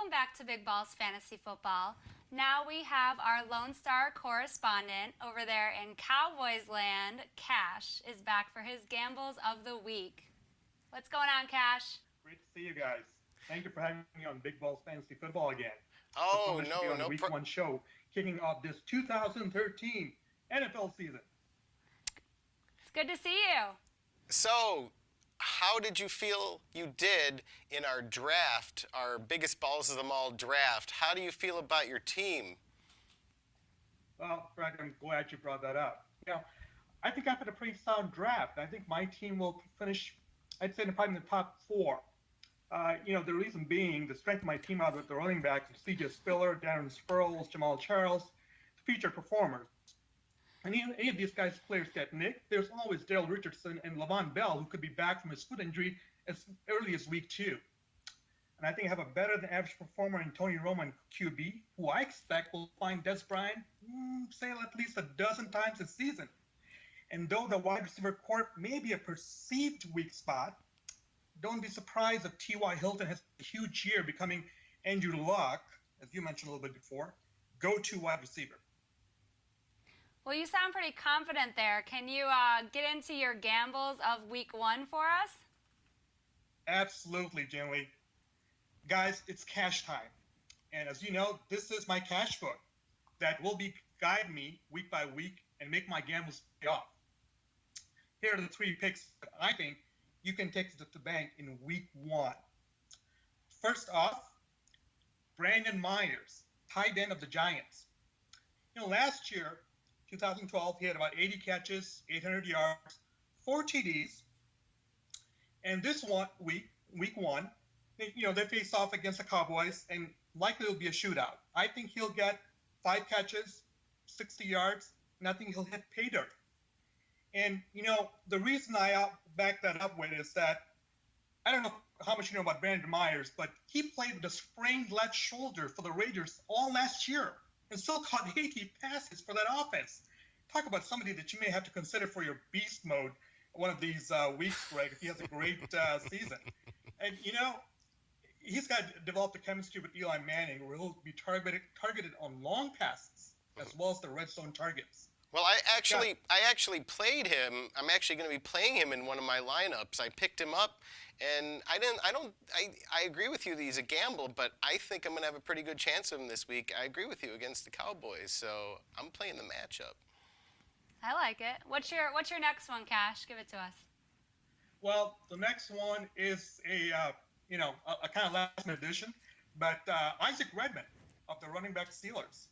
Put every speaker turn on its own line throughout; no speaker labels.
Welcome back to Big Balls Fantasy Football. Now we have our Lone Star correspondent over there in Cowboys land. Cash is back for his gambles of the week. What's going on, Cash?
Great to see you guys. Thank you for having me on Big Balls Fantasy Football again.
Oh, no
Week one show, kicking off this 2013 NFL season.
It's good to see you.
So, how did you feel you did in our draft, our biggest balls of them all draft? How do you feel about your team?
Well, Frank, I'm glad you brought that up. I think I've had a pretty sound draft. I think my team will finish, I'd say, probably in the top four. The reason being the strength of my team out with the running backs, C.J. Spiller, Darren Sproles, Jamal Charles, featured performers. And any of these guys' players get nicked, there's always Daryl Richardson and Le'Veon Bell, who could be back from his foot injury as early as week 2. And I think I have a better than average performer in Tony Romo, QB, who I expect will find Des Bryant, say at least a dozen times this season. And though the wide receiver corps may be a perceived weak spot, don't be surprised if T.Y. Hilton has a huge year, becoming Andrew Luck, as you mentioned a little bit before, go-to wide receiver.
Well, you sound pretty confident there. Can you get into your gambles of week 1 for us?
Absolutely, Jenilee. Guys, it's cash time. And as you know, this is my cash book that will guide me week by week and make my gambles pay off. Here are the 3 picks that I think you can take to the bank in week 1. First off, Brandon Myers, tight end of the Giants. Last year, 2012, he had about 80 catches, 800 yards, 4 TDs. And this week 1, they face off against the Cowboys, and likely it'll be a shootout. I think he'll get 5 catches, 60 yards, and I think he'll hit pay dirt. And, the reason I back that up with is that I don't know how much you know about Brandon Myers, but he played with a sprained left shoulder for the Raiders all last year and still caught 80 passes for that offense. Talk about somebody that you may have to consider for your beast mode one of these weeks, Greg, if he has a great season. And, he's got to develop the chemistry with Eli Manning, where he'll be targeted on long passes as well as the red zone targets.
Well, I actually played him. I'm actually going to be playing him in one of my lineups. I picked him up, and I agree with you that he's a gamble, but I think I'm going to have a pretty good chance of him this week. I agree with you against the Cowboys, so I'm playing the matchup.
I like it. What's your next one, Cash? Give it to us.
Well, the next one is a kind of last minute addition, but Isaac Redman of the running back Steelers.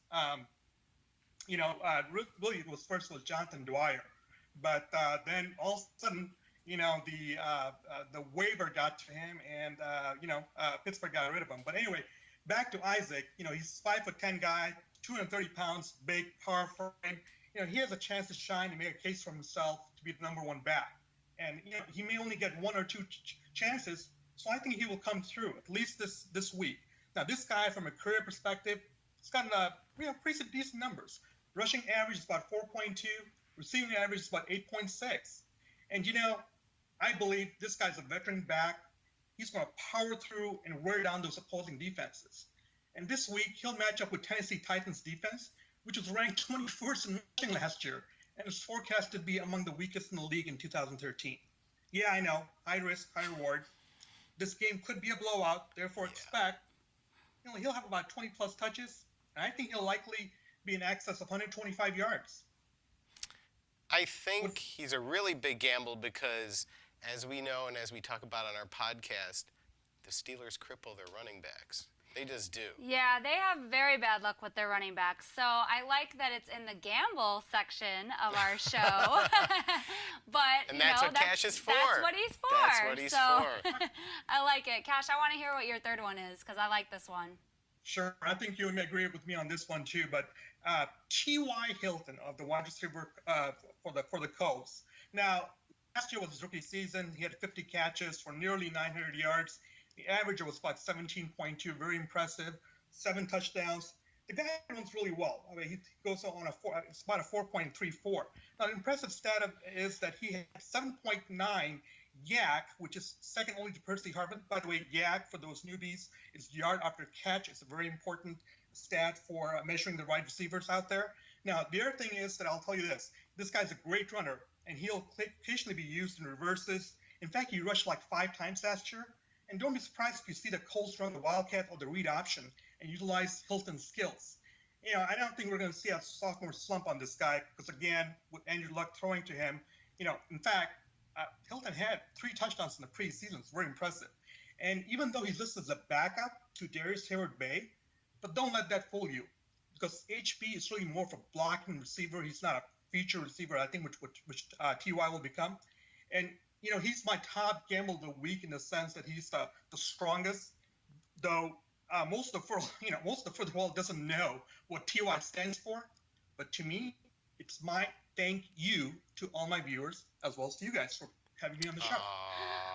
Really it was Jonathan Dwyer, but then all of a sudden, the waiver got to him, and Pittsburgh got rid of him. But anyway, back to Isaac. He's 5'10" guy, 230 pounds, big, power frame. He has a chance to shine and make a case for himself to be the number 1 back. And he may only get 1 or 2 chances, so I think he will come through at least this week. Now, this guy, from a career perspective, he's got pretty decent numbers. Rushing average is about 4.2. Receiving average is about 8.6. And, I believe this guy's a veteran back. He's going to power through and wear down those opposing defenses. And this week, he'll match up with Tennessee Titans defense, which was ranked 21st in rushing last year, and is forecast to be among the weakest in the league in 2013. Yeah, I know. High risk, high reward. This game could be a blowout, therefore expect, he'll have about 20-plus touches, and I think he'll likely be in excess of 125 yards.
I think he's a really big gamble because, as we know and as we talk about on our podcast, the Steelers cripple their running backs. They just do.
Yeah, they have very bad luck with their running backs. So I like that it's in the gamble section of our show. But
that's what Cash is for.
That's what he's for.
That's what he's for.
I like it. Cash, I want to hear what your third one is because I like this one.
Sure. I think you may agree with me on this one too. But T.Y. Hilton of the wide receiver for the Colts. Now, last year was his rookie season. He had 50 catches for nearly 900 yards. The average was about 17.2, very impressive. 7 touchdowns. The guy runs really well. I mean, he goes on it's about a 4.34. Now, the impressive stat is that he had 7.9 YAC, which is second only to Percy Harvin. By the way, YAC, for those newbies, is yard after catch. It's a very important stat for measuring the wide receivers out there. Now, the other thing is that I'll tell you this. This guy's a great runner, and he'll occasionally be used in reverses. In fact, he rushed like 5 times last year. And don't be surprised if you see the Colts run the Wildcat or the read option and utilize Hilton's skills. I don't think we're going to see a sophomore slump on this guy because, again, with Andrew Luck throwing to him, in fact, Hilton had 3 touchdowns in the preseason. It's very impressive. And even though he's listed as a backup to Darius Hayward-Bay, but don't let that fool you because HB is really more of a blocking receiver. He's not a feature receiver, I think, which TY will become. And, he's my top gamble of the week in the sense that he's the strongest, though most of the world doesn't know what TY stands for. But to me, it's my thank you to all my viewers as well as to you guys for having me on the show.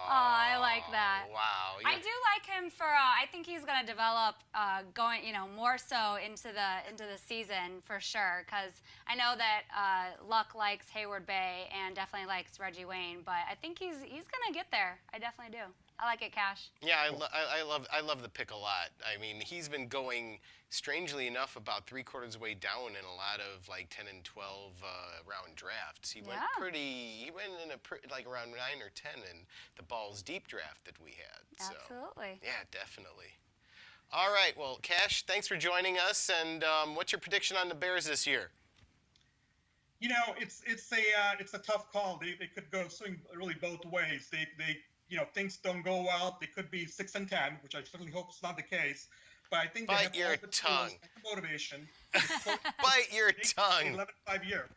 Oh, I like that.
Wow.
I do like him for. I think he's going to develop, going, more so into the season for sure. Because I know that Luck likes Hayward-Bay and definitely likes Reggie Wayne, but I think he's going to get there. I definitely do. I like it, Cash.
Yeah, I love the pick a lot. I mean, he's been going, strangely enough, about 3/4 way down in a lot of like 10 and 12 round drafts. He went in like around 9 or 10 in the Balls Deep draft that we had.
Absolutely.
So, yeah, definitely. All right, well, Cash, thanks for joining us. And what's your prediction on the Bears this year?
It's a tough call. They could go swing really both ways. They things don't go well. They could be 6-10, which I certainly hope is not the case. But I think they have all the tools and the motivation.
Bite your tongue.
11-5 year.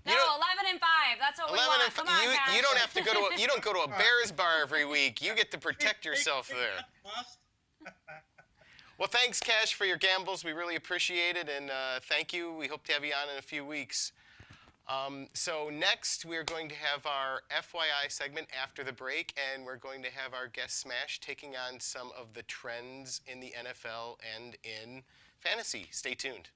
No, 11-5. That's what we want. Come on, Cash.
You don't have to go to. You don't go to a Bears bar every week. You get to protect yourself there. Well, thanks, Cash, for your gambles. We really appreciate it, and thank you. We hope to have you on in a few weeks. So next, we're going to have our FYI segment after the break, and we're going to have our guest Smash taking on some of the trends in the NFL and in fantasy. Stay tuned.